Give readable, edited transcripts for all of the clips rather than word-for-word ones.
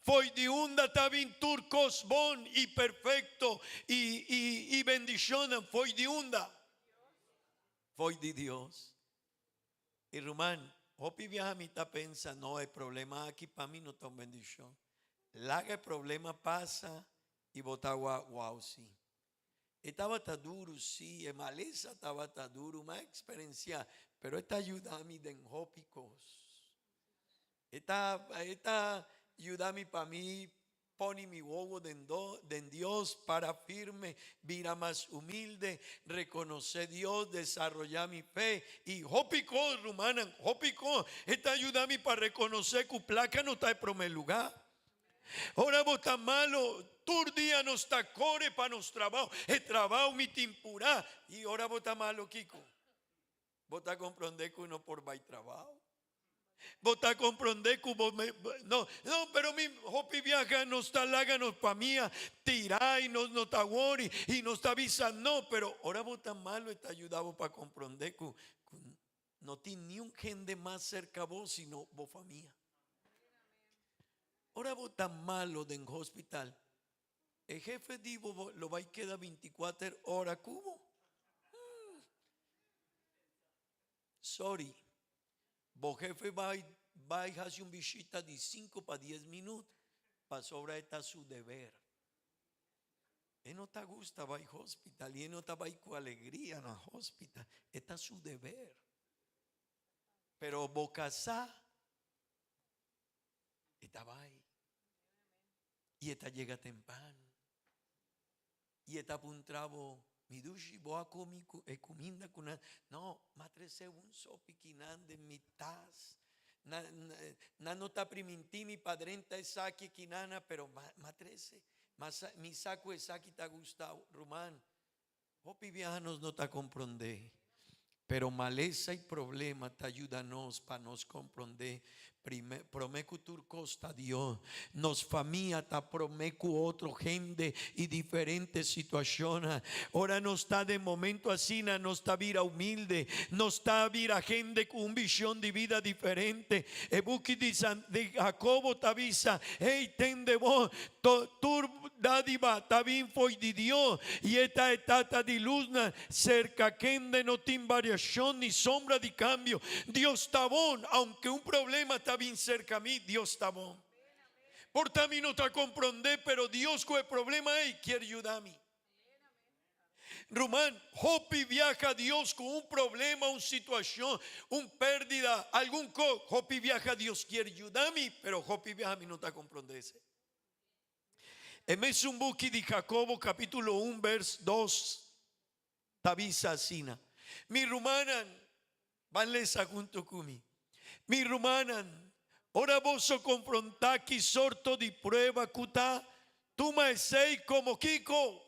Foi de unda tabin turcos bon y perfecto y bendición. Foi de unda. Foi de Dios. Y Román, hopi viaja mi ta pensa, no, el problema aquí para mí no está una bendición. Laga el problema pasa y botagua, wow, sí. Estaba tan duro, sí, en maleza estaba tan duro, más experiencia, pero esta ayuda a mí de enjópicos. Esta ayuda a mí para mí, pone mi huevo de Dios para firme, vida más humilde, reconocer Dios, desarrollar mi fe. Y jópico, rumana, jópico, esta ayuda a mí para reconocer que placa no está en primer lugar. Ahora vos está malo, tu día no está core para nos trabajo, el trabajo mi timpurá. Y ahora vos está malo, Kiko. Vos está comprender que uno por va trabajo. Vos está comprender que no, pero mi hopi viaja no está láganos pa mía, tira y no está worry y no está avisa, no, pero ahora vos está malo, está ayudado para comprender que no tiene ni un gente más cerca a vos, sino vos familia. Ahora vos está malo en hospital. El jefe divo lo va a quedar 24 horas cubo. Sorry. Vos jefe va a hacer un visita de 5 para 10 minutos. Para sobra está su deber. Él no te gusta va al hospital y él no está con alegría en el hospital. Está su deber. Pero vos casá estaba ahí. Y esta llega temprano. Y esta puntrabo. Mi dushi boa comi comida con no, matrese un sopiquinan de mitas. Na no ta priminti mi padrenta esaki kinana, pero matrese. Mi saco esaki ta gusta Román. Hopi viajanos no ta comprende. Pero maleza y problema te ayúdanos para nos comprender. Promecu turcosta Dios. Nos familia ta promecu otro gente y diferentes situaciones. Ahora no está de momento así, no está vida humilde. No está vida gente con un visión de vida diferente. Ebuki de Jacobo te avisa. Hey, ten de vos. Tur dádiva tabín foi de Dios. Y esta etapa de luz cerca kende no tiene variación ni sombra de cambio. Dios está bon, aunque un problema está bien cerca a mí, Dios está bon. Por mí no te comprender, pero Dios con el problema quiere ayudarme. Román, Hopi viaja a Dios con un problema, una situación, una pérdida, algún Hopi viaja a Dios quiere ayudarme, pero Hopi viaja a mí no te comprender. En Mesumbuki de Jacobo capítulo 1 vers 2 tabisa asina. Mi rumanan vanle junto kumi. Mi rumanan ora voso confrontaki sorto di prueba kuta tu maesei como Kiko.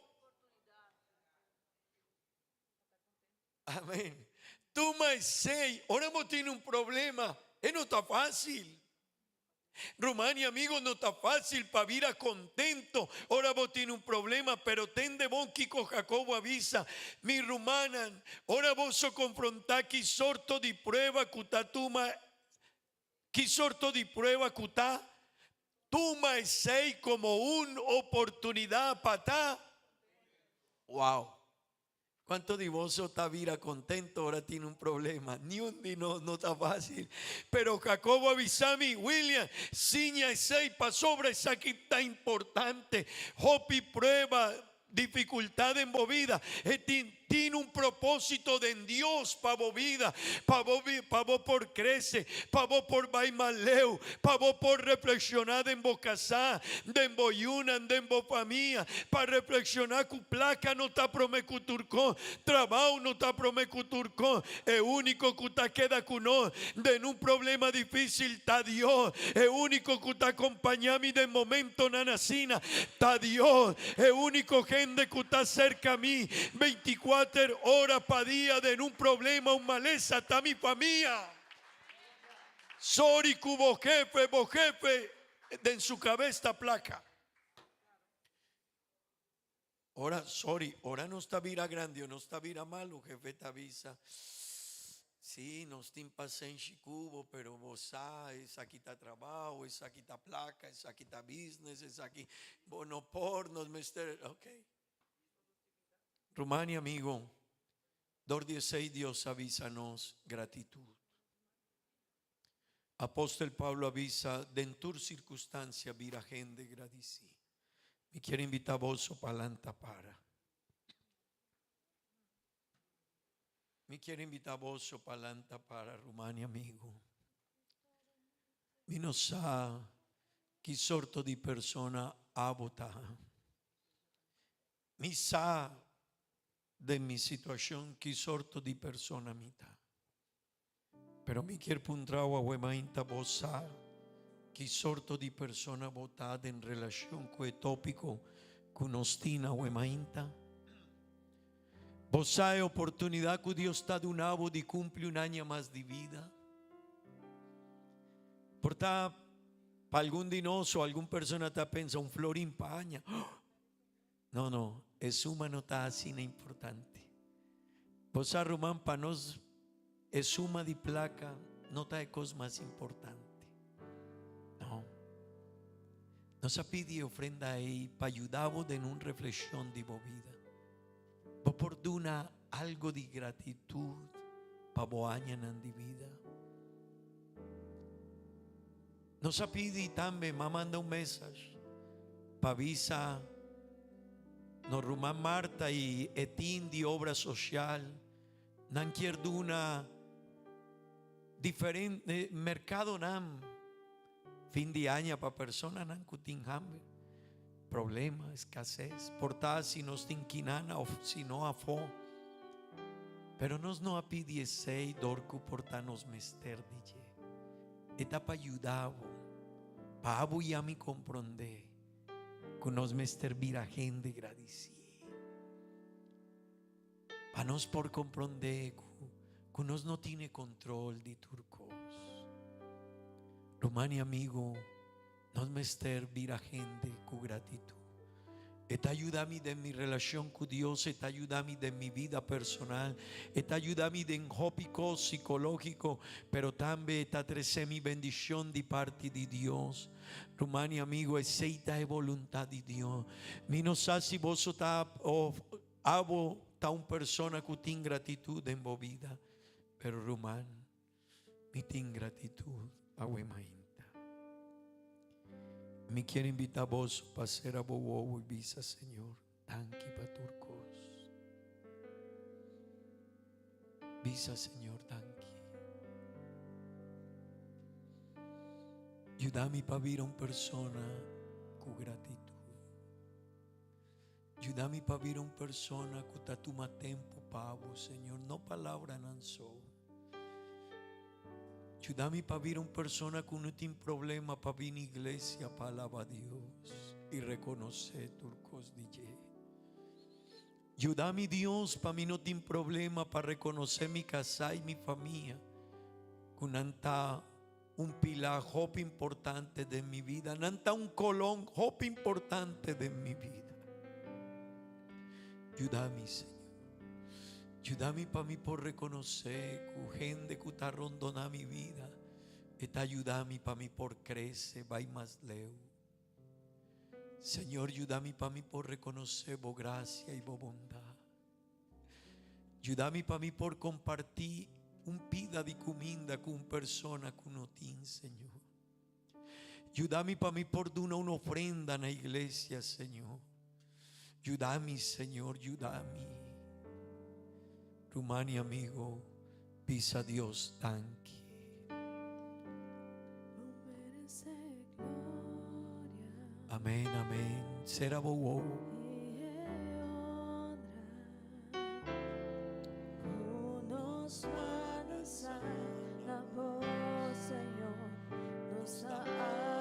Amén. Tu maesei ora vos tiene un problema, no está fácil. Rumania, amigo, no está fácil para vivir contento. Ahora vos tiene un problema, pero ten de bon Kiko Jacobo avisa. Mi rumana, ahora vos confrontar que sorto de prueba cutatuma. Que sorto de prueba cutá. Tuma sei como una oportunidad para. Wow. ¿Cuánto de vos está vida contento? Ahora tiene un problema. Ni un día no está fácil. Pero Jacobo avisami, William, ciña y seipa sobre esa que está importante. Hopi prueba, dificultad en movida. Tiene un propósito de Dios para vos vida, para vos por crece, para vos por baimaleu, para vos por reflexionar en vos casá, de en boyunan, de en vos familia, para reflexionar que placa no está promecuturcón, trabajo no está promecuturcón, el único que te queda con no, de un problema difícil está Dios, el único que te acompaña a mí de momento nanacina, está Dios, el único gente que está cerca a mí, 24 horas para día de un problema, un maleza, está mi familia. Sorry, vos jefe, de en su cabeza placa. Ahora, sorry, ahora no está vira grande o no está vira malo, jefe te avisa. Sí, nós temos paciência cubo, pero você, esse aqui está trabalho, esse aqui está placa, esse aqui está business, esse aqui, bono pornos, mister, ok. Rumania, amigo, 2:16 Deus avisa-nos gratitud. Apóstol Pablo avisa, dentur circunstância vira gente gradeci. Me quero invitar vos para lanta para. Mi quero invitar vos para lanta para Rumania, amigo. Mi non sa che sorto di persona abota. Mi sa de mi situación che sorto di persona mita. Pero mi quiero puntrao a huemainta vos sa che sorto di persona votada en relación con el tópico con ostina huemainta. Vos hay oportunidad que Dios está de un abo de cumple un año más de vida. Por ta, para algún dinoso, alguna persona te pensa un flor impaña. No, es humano está así no importante. Vos a Román para nos es suma de placa, no está de cosa más importante. No. Nos pide ofrenda ahí para ayudarvos en una reflexión de vida. Vos por duna algo de gratitud para boañan en di vida. Nos pide también, me manda un mensaje para visa nos Rumán Marta y etín de obra social. Nan quier duna diferente mercado nam fin de año para personas nan kutin hambre. Problema, escasez, portar si nos tinquinana o si no afo. Pero nos no pide sei dorku portanos mester dije. Eta pa ayudavo, pa abu ya mi comprende, que nos mester vira gente gradeci. Pa nos por comprender, que nos no tiene control de turcos. Romani amigo, nos mester vira gente con gratitud. Esta ayuda a mí de mi relación con Dios, esta ayuda a mí de mi vida personal, esta ayuda a mí de enjópico psicológico, pero también esta trece mi bendición de parte de Dios. Romani amigo, aceita de voluntad de Dios. Mi no sé si vos está o abo está una persona que tiene gratitud en vos vida, pero Román, mi tiene gratitud a Huemainta. Me quiero invitar a vos para ser a bobo y visa, Señor. Tanque para turcos. Visa, Señor, tanque. Ayúdame para vivir a una persona con gratitud. Ayúdame para vivir a una persona que está toma tiempo para vos, Señor. No palabra no so. Ayúdame para vivir a una persona que no tiene problema para venir a la iglesia para alabar a Dios y reconocer turcos DJ. Ayúdame Dios para mí no tiene problema para reconocer mi casa y mi familia. Que nanta un pilar hop importante de mi vida. Nanta un colón hop importante de mi vida. Ayúdame Señor. Ayúdame para mí por reconocer que gente que está rondando mi vida. Está ayudando para mí por crecer, va y más leo. Señor, ayúdame para mí por reconocer vos gracia y vos bondad. Ayúdame para mí por compartir un pida de comida con una persona que no tiene, Señor. Ayúdame para mí por dar una ofrenda en la iglesia, Señor. Ayúdame, Señor, ayúdame. Rumani amigo, pisa Dios tanque. Amén, amén. Será bobo. Nos va a lanzar la voz, Señor. Nos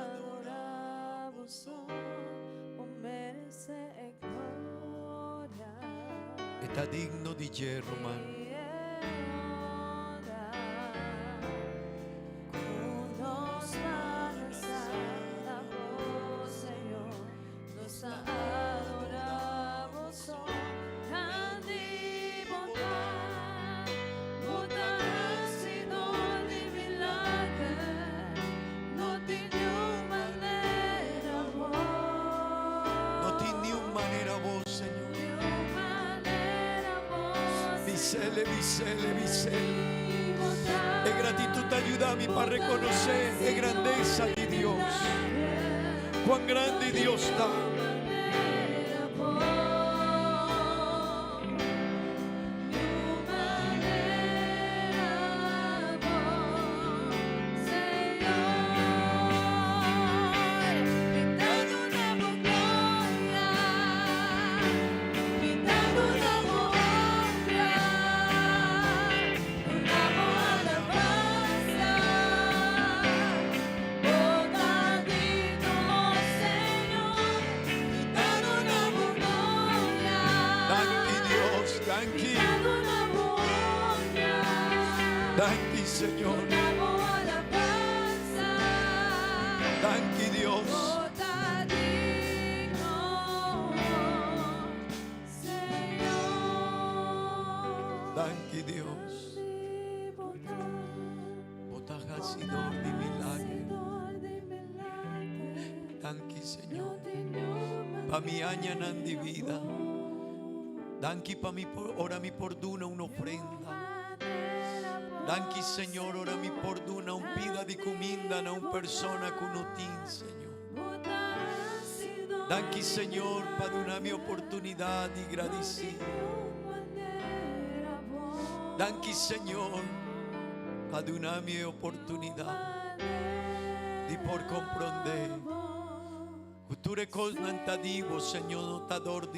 adoramos, oh, merece gloria. Está digno de Dios, hermano. Adoramos, oh, grande bondad, mudança. Visele, visele, visele. E gratitud aiutami a riconoscere la grandezza di Dio. Cuán grande Dios está. Danki Señor, danki Dios, danki Dios. Vos has sido de milagro. Danki Señor, pa mi año di vida. Danki pa mi ora mi perdona un'ofrenda. Danki Signore, ora mi perdona un pida di cominda a una persona con utin, Signore. Danki Signore, per una mia opportunità di gradire. Danki Signore, per una mia opportunità di por comprendere. Tutte cose non ti dico, Signore, non ti adoro.